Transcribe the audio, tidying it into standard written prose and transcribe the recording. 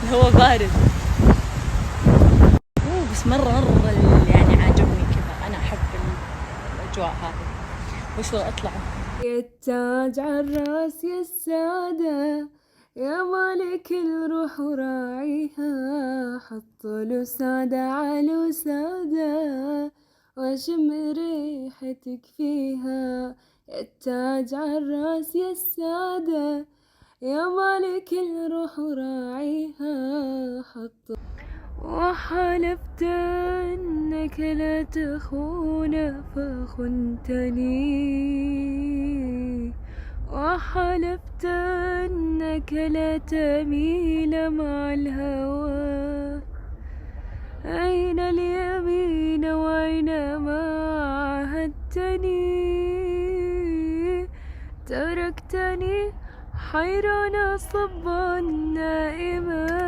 الهواء بارد. بس مرة يعني عاجبني كذا، أنا أحب الأجواء هذه. وش أطلع يا التاج عالراس يا السادة، يا مالك الروح وراعيها، حط له سادة على سادة، واشم ريحتك فيها. يا التاج عالراس يا السادة، يا مالك الروح وراعيها، حط وحلفت انك لا تخون فخنتني، وحلفت انك لا تميل مع الهوى. أين اليمين وأين ما عاهدتني؟ تركتني حيران صبا نائما.